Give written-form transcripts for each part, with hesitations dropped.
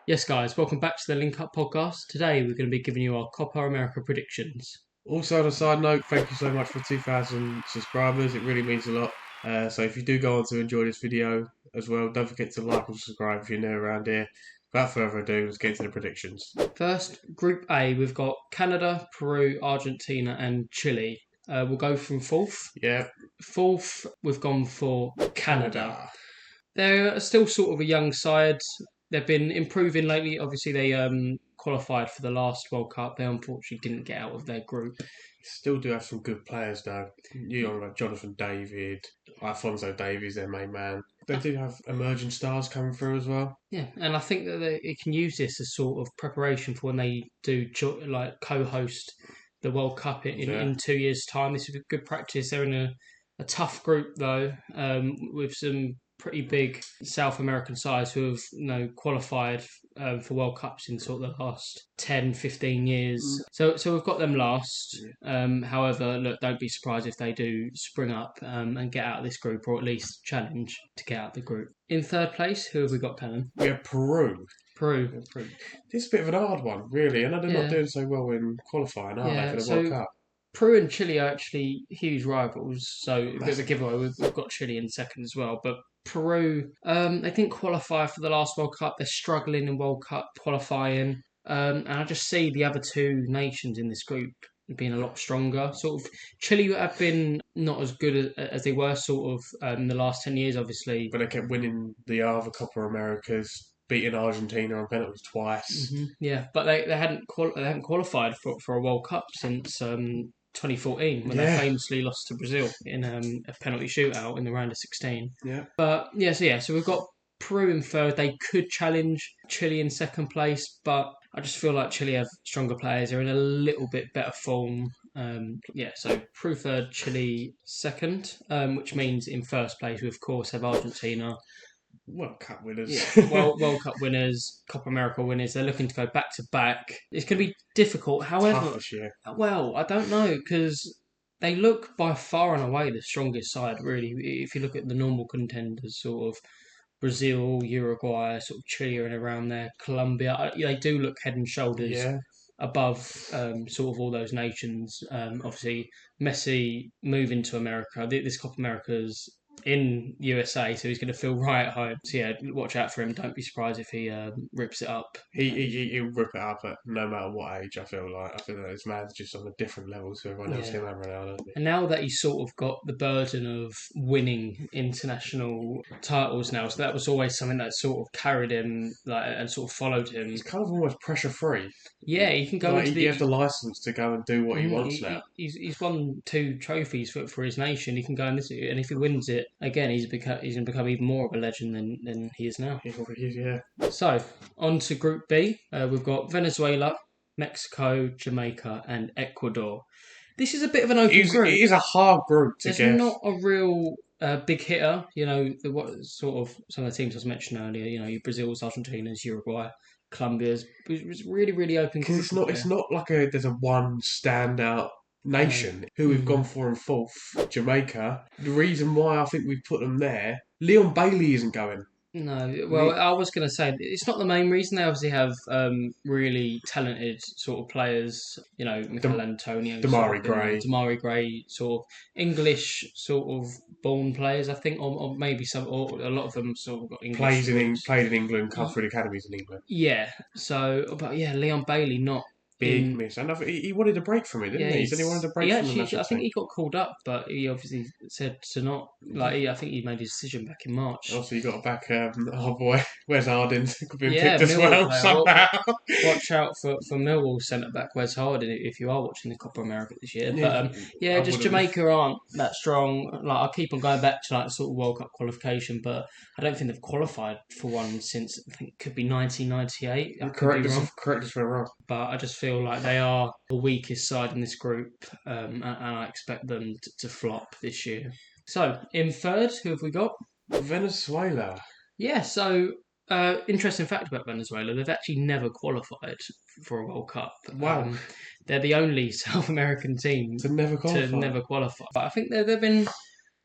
Yes, guys, welcome back to the Link Up podcast. Today we're going to be giving you our Copa America predictions. Also, on a side note, thank you so much for 2,000 subscribers. It really means a lot. So if you do go on to enjoy this video as well, don't forget to like and subscribe if you're new around here. Without further ado, let's get into the predictions. First, Group A, we've got Canada, Peru, Argentina, and Chile. We'll go from fourth. Yeah, Fourth, we've gone for Canada. They're still sort of a young side. They've been improving lately. Obviously, they qualified for the last World Cup. They unfortunately didn't get out of their group. Still do have some good players though. You know, like Jonathan David, Alfonso Davies, their main man. They do have emerging stars coming through as well. Yeah, and I think that they can use this as sort of preparation for when they do co-host the World Cup in 2 years' time. This is a good practice. They're in a tough group though, with some pretty big South American sides who have qualified for World Cups in sort of the last 10, 15 years. So we've got them last. However, look, don't be surprised if they do spring up and get out of this group, or at least challenge to get out of the group. In third place, who have we got, Cannon? We have Peru. Peru. This is a bit of an hard one, really. I know they're not doing so well in qualifying, are they, for the World Cup? Peru and Chile are actually huge rivals, so a bit of a giveaway. We've got Chile in second as well, but Peru, they didn't qualify for the last World Cup. They're struggling in World Cup qualifying, and I just see the other two nations in this group being a lot stronger. Sort of Chile have been not as good as they were sort of in the last 10 years, obviously. But they kept winning the other Copa Americas, beating Argentina on penalties twice. Mm-hmm. Yeah, but they hadn't qualified for a World Cup since 2014 when they famously lost to Brazil in a penalty shootout in the round of 16. Yeah. But so we've got Peru in third. They could challenge Chile in second place, but I just feel like Chile have stronger players. They're in a little bit better form. So Peru third, Chile second, which means in first place we of course have Argentina. World Cup winners. Yeah, World Cup winners, Copa America winners. They're looking to go back to back. It's going to be difficult. However, tough this year. Well, I don't know because they look by far and away the strongest side. Really, if you look at the normal contenders, sort of Brazil, Uruguay, sort of Chile and around there, Colombia, they do look head and shoulders above sort of all those nations. Obviously, Messi moving to America. This Copa America's in USA, so he's going to feel right at home. So yeah, watch out for him. Don't be surprised if he rips it up. He'll rip it up at no matter what age. I feel that this man's just on a different level to everyone else. Him and Ronaldo. And now that he's sort of got the burden of winning international titles now, so that was always something that sort of carried him, and sort of followed him. He's kind of almost pressure free. Yeah, he can go into he has the license to go and do what he wants now. He's won 2 trophies for his nation. He can go and if he wins it again, he's going to become even more of a legend than he is now. He is, yeah. So on to Group B, we've got Venezuela, Mexico, Jamaica, and Ecuador. This is a bit of an open group. It is a hard group to guess. There's not a real big hitter. What sort of some of the teams I was mentioning earlier. Your Brazil's, Argentina's, Uruguay, Colombia's. It was really, really open. Because it's not like there's a one standout nation who we've gone for in fourth. Jamaica. The reason why I think we put them there, Leon Bailey isn't going. No, well, I was going to say it's not the main reason. They obviously have really talented sort of players. Michael Antonio, Demarai Gray, sort of English sort of born players. I think, or maybe or a lot of them sort of got English. Played in England, come through the academies in England. Yeah. So, but yeah, Leon Bailey not. Big miss. And he wanted a break from it, didn't he? He said he wanted a break from it. I think he got called up, but he obviously said to not. I think he made his decision back in March. Also, you got to back our boy, Wes Harding, could be picked as well somehow. Watch out for Millwall centre back Wes Harding if you are watching the Copa America this year. But just Jamaica aren't that strong. I keep on going back to sort of World Cup qualification, but I don't think they've qualified for one since I think it could be 1998. Correct us if we're wrong. But I just feel like they are the weakest side in this group, and I expect them to flop this year. So, in third, who have we got? Venezuela. Yeah, so interesting fact about Venezuela, they've actually never qualified for a World Cup. Wow. They're the only South American team to never qualify. But I think they've been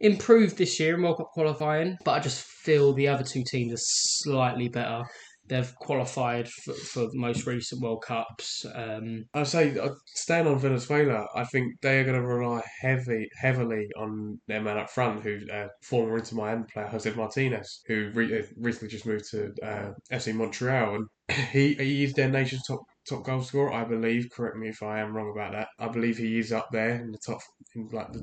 improved this year in World Cup qualifying, but I just feel the other two teams are slightly better. they've qualified for the most recent World Cups. I'd say, staying on Venezuela, I think they are going to rely heavily on their man up front, who's former Inter Miami player Jose Martinez, who recently just moved to FC Montreal, and he is their nation's top goal scorer, I believe. Correct me if I am wrong about that. I believe he is up there in the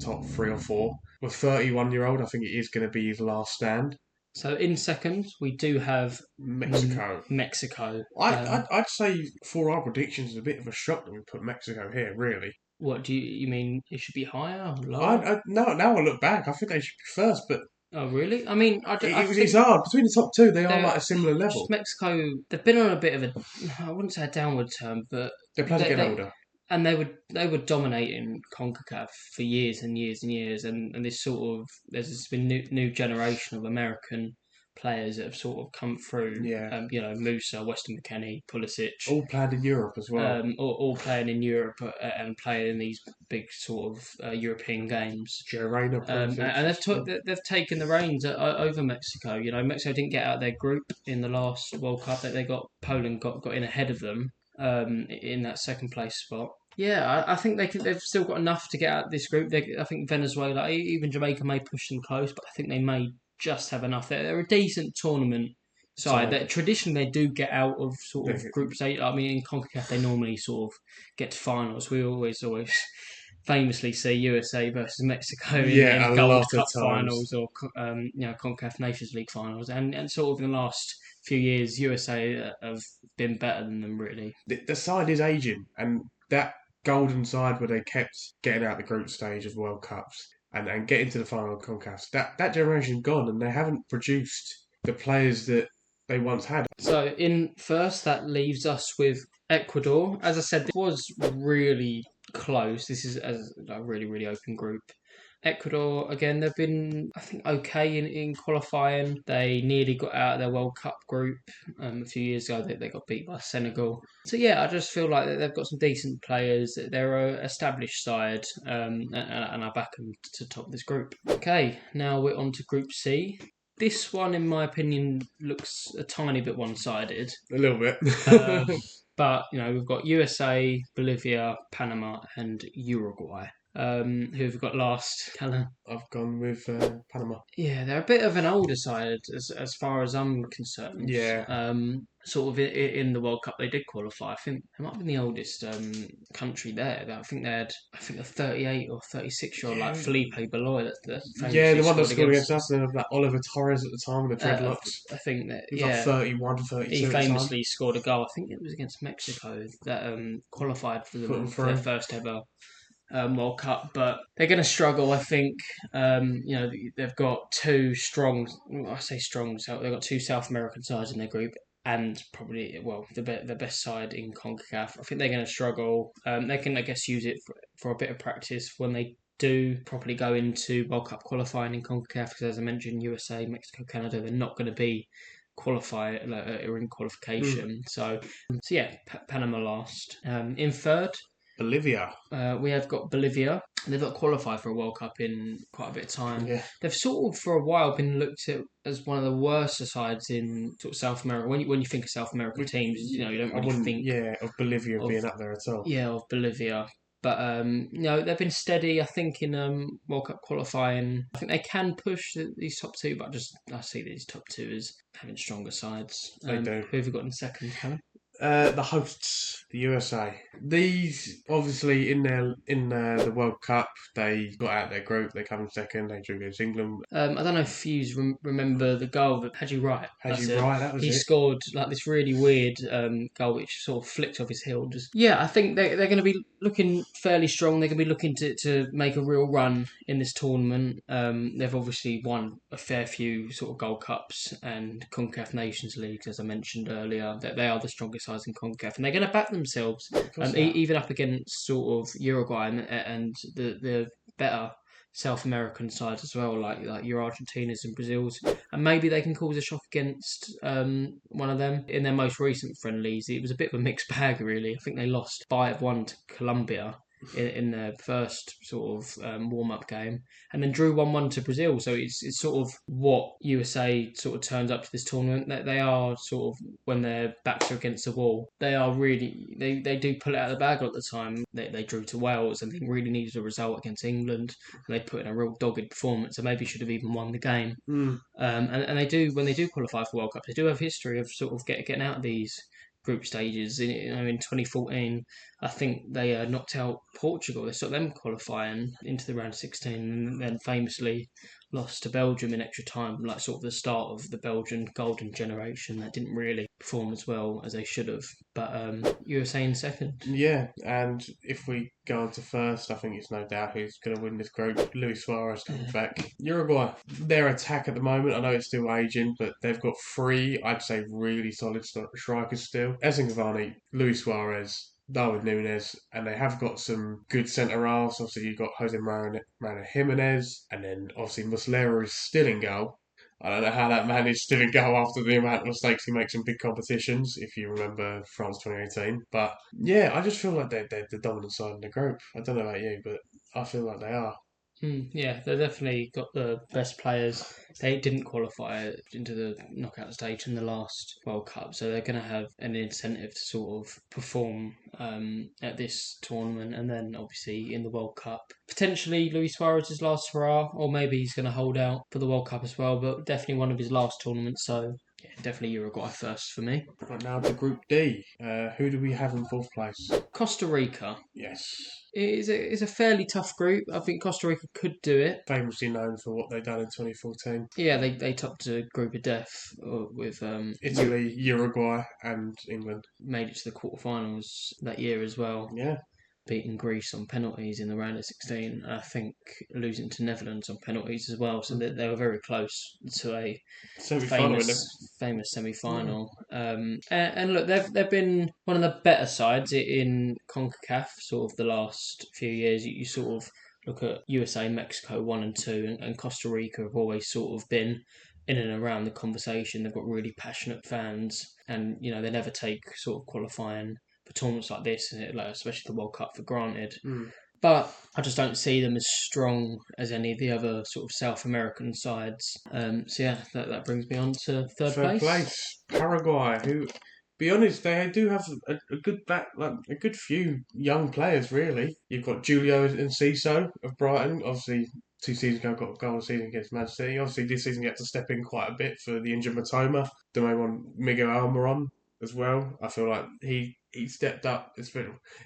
top 3 or 4. With 31-year-old, I think it is going to be his last stand. So in second, we do have Mexico. Mexico. I'd say for our predictions, it's a bit of a shock that we put Mexico here. Really. What do you mean? It should be higher or lower? Now I look back, I think they should be first, but Oh, really? I mean, I think it's hard between the top two. They are like a similar level. just Mexico. They've been on a bit of a, I wouldn't say a downward turn, but They're players getting older. and they were dominating CONCACAF for years and years and years, and this sort of there's been new generation of American players that have sort of come through. Yeah. Musa, Weston McKennie, Pulisic, All played in Europe as well. all playing in Europe and playing in these big sort of European games. Gerena, And they've taken the reins over Mexico. Mexico didn't get out of their group in the last World Cup. They got Poland got in ahead of them in that second place spot. Yeah, I think they've still got enough to get out of this group. I think Venezuela, even Jamaica may push them close, but I think they may just have enough. They're a decent tournament side. That traditionally they do get out of sort of group stage. I mean, in CONCACAF they normally sort of get to finals. We always famously see USA versus Mexico in Gold Cup finals or CONCACAF Nations League finals, and sort of in the last few years USA have been better than them really. The side is aging, and that golden side where they kept getting out the group stage of World Cups and getting to the final of CONCACAF, that generation's gone, and they haven't produced the players that they once had. So in first, that leaves us with Ecuador. As I said, this was really close. This is a really, really open group. Ecuador, again, they've been, I think, okay in qualifying. They nearly got out of their World Cup group a few years ago. They got beat by Senegal. So, yeah, I just feel like they've got some decent players. They're an established side, and I back them to top this group. Okay, now we're on to Group C. This one, in my opinion, looks a tiny bit one-sided. A little bit. But, we've got USA, Bolivia, Panama, and Uruguay. Who have we got last, Callum? I've gone with Panama. Yeah, they're a bit of an older side as far as I'm concerned. Yeah. Sort of in the World Cup they did qualify. I think they might have been the oldest country there. I think they had a 38 or 36-year-old like Felipe Beloy. The one that scored against us. And like Oliver Torres at the time with the dreadlocks. I think that he was like 31, 32. He famously scored a goal. I think it was against Mexico that qualified for their first ever World Cup, but they're going to struggle. I think they've got two strong. I say strong. So they've got two South American sides in their group, and probably the best side in CONCACAF. I think they're going to struggle. They can, I guess, use it for a bit of practice when they do properly go into World Cup qualifying in CONCACAF. Because as I mentioned, USA, Mexico, Canada, they're not going to be qualified or in qualification. So yeah, Panama last. In third, Bolivia. We have got Bolivia. They've not qualified for a World Cup in quite a bit of time. Yeah. They've sort of, for a while, been looked at as one of the worst sides in sort of South America. When you think of South American teams, you don't really think of Bolivia being up there at all. Yeah, of Bolivia. But they've been steady. I think in World Cup qualifying, I think they can push these top two. But I see these top two as having stronger sides. They do. Who have you got in second, Callum? The hosts, the USA. These obviously in the World Cup, they got out of their group. They come in second. They drew against England. I don't know if you remember the goal that Haji Wright. That was he it. Scored like this really weird goal which sort of flicked off his heel. I think they're going to be looking fairly strong. They're going to be looking to make a real run in this tournament. They've obviously won a fair few sort of Gold Cups and CONCACAF Nations Leagues, as I mentioned earlier. That they are the strongest sides in CONCACAF, and they're going to back themselves, even up against sort of Uruguay and the better South American sides as well, like your Argentinas and Brazils, and maybe they can cause a shock against one of them in their most recent friendlies. It was a bit of a mixed bag, really. I think they lost 5-1 to Colombia. in their first sort of warm-up game, and then drew 1-1 to Brazil. So it's sort of what USA sort of turns up to this tournament. That they are sort of, when their backs are against the wall, they are really, they do pull it out of the bag all the time. They drew to Wales and they really needed a result against England, and they put in a real dogged performance, and maybe should have even won the game. And they do, when they do qualify for World Cup, they do have history of sort of getting out of these group stages. In 2014, I think they knocked out Portugal. They stopped them qualifying into the round of 16, and then famously lost to Belgium in extra time, like sort of the start of the Belgian golden generation that didn't really perform as well as they should have. But you were saying second. Yeah, and if we go on to first, I think it's no doubt who's going to win this group. Luis Suarez coming back. Uruguay, their attack at the moment, I know it's still aging, but they've got three, I'd say, really solid strikers still. Edson Cavani, Luis Suarez, Darwin Núñez, and they have got some good centre halves. Obviously, you've got Jose Maria Jimenez, and then obviously Muslera is still in goal. I don't know how that man is still in goal after the amount of mistakes he makes in big competitions, if you remember France 2018. But yeah, I just feel like they're the dominant side in the group. I don't know about you, but I feel like they are. Yeah, they've definitely got the best players. They didn't qualify into the knockout stage in the last World Cup, so they're going to have an incentive to sort of perform at this tournament, and then obviously in the World Cup. Potentially Luis Suarez's last hurrah, or maybe he's going to hold out for the World Cup as well, but definitely one of his last tournaments, so yeah, definitely Uruguay first for me. Right now to Group D. Who do we have in fourth place? Costa Rica. Yes. It's a fairly tough group. I think Costa Rica could do it. Famously known for what they've done in 2014. Yeah, they topped a group of death with Italy, Uruguay, and England. made it to the quarterfinals that year as well, Yeah. beating Greece on penalties in the round of 16. And I think losing to Netherlands on penalties as well. So they were very close to a Semi-final. famous semi-final. And look, they've been one of the better sides in CONCACAF sort of the last few years. You sort of look at USA, Mexico 1 and 2, and Costa Rica have always sort of been in and around the conversation. They've got really passionate fans, and they never take sort of qualifying for tournaments like this, like especially the World Cup, for granted. But I just don't see them as strong as any of the other sort of South American sides. So yeah, that brings me on to third place. Paraguay, who, be honest, they do have a good a good few young players. Really, you've got Julio and Ciso of Brighton. Obviously, 2 seasons ago got a goal season against Man City. Obviously, this season he had to step in quite a bit for the injured Matoma. The main one, Miguel Almiron as well. I feel like he stepped up.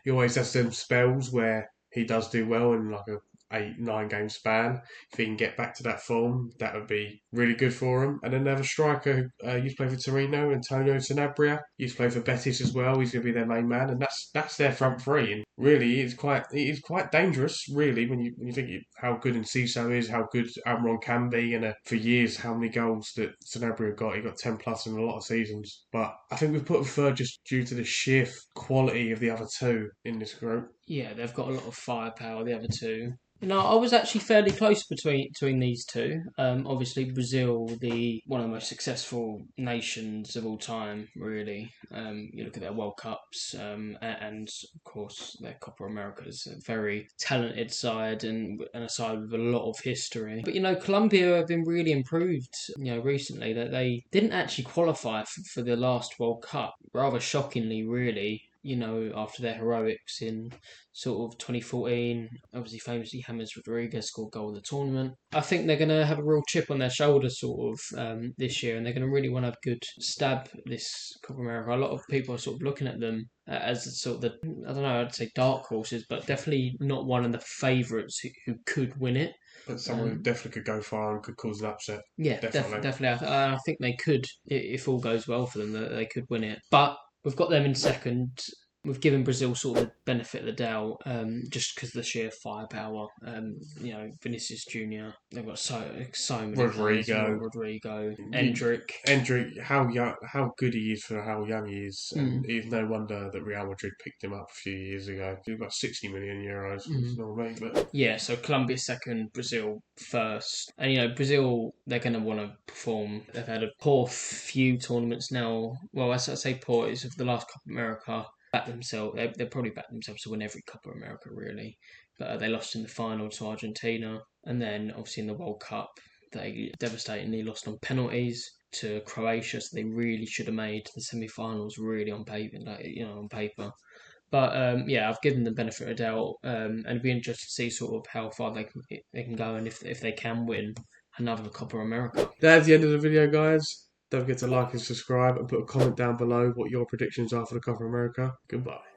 He always has some spells where he does do well in like a 8-9 game span. If he can get back to that form, that would be really good for him. And then they have a striker who used to play for Torino, Antonio Sanabria. Used to play for Betis as well. He's going to be their main man, and that's their front three. And really, it is quite dangerous. Really, when you think how good Enciso is, how good Almiron can be, and for years how many goals that Sanabria got. He got 10 plus in a lot of seasons. But I think we've put him third just due to the sheer quality of the other two in this group. Yeah, they've got a lot of firepower, the other two. I was actually fairly close between these two. Obviously, Brazil, one of the most successful nations of all time, really. You look at their World Cups, and of course their Copa Americas, a very talented side and a side with a lot of history. But Colombia have been really improved. Recently that they didn't actually qualify for the last World Cup, rather shockingly, really. After their heroics in sort of 2014, obviously famously James Rodriguez scored goal of the tournament. I think they're going to have a real chip on their shoulder sort of this year, and they're going to really want to have a good stab this Copa America. A lot of people are sort of looking at them as sort of I don't know, I'd say dark horses, but definitely not one of the favourites who could win it. But someone who definitely could go far and could cause an upset. Yeah, definitely. I think they could, if all goes well for them, that they could win it. But we've got them in second. We've given Brazil sort of the benefit of the doubt, just because of the sheer firepower. Vinicius Junior. They've got so many. Rodrigo, Endrick, how good he is for how young he is, and it's no wonder that Real Madrid picked him up a few years ago. He got 60 million euros. It's not right, but yeah. So Colombia second, Brazil first, and Brazil, they're going to want to perform. They've had a poor few tournaments now. Well, as I say poor, it's of the last Copa America. back themselves. They probably back themselves to win every Copa America, really. But they lost in the final to Argentina, and then obviously in the World Cup they devastatingly lost on penalties to Croatia. So they really should have made the semi-finals really on paper, on paper. But yeah, I've given them the benefit of the doubt, and it'd be interesting to see sort of how far they can go, and if they can win another Copa America. That's the end of the video, guys. Don't forget to like and subscribe, and put a comment down below what your predictions are for the Copa America. Goodbye.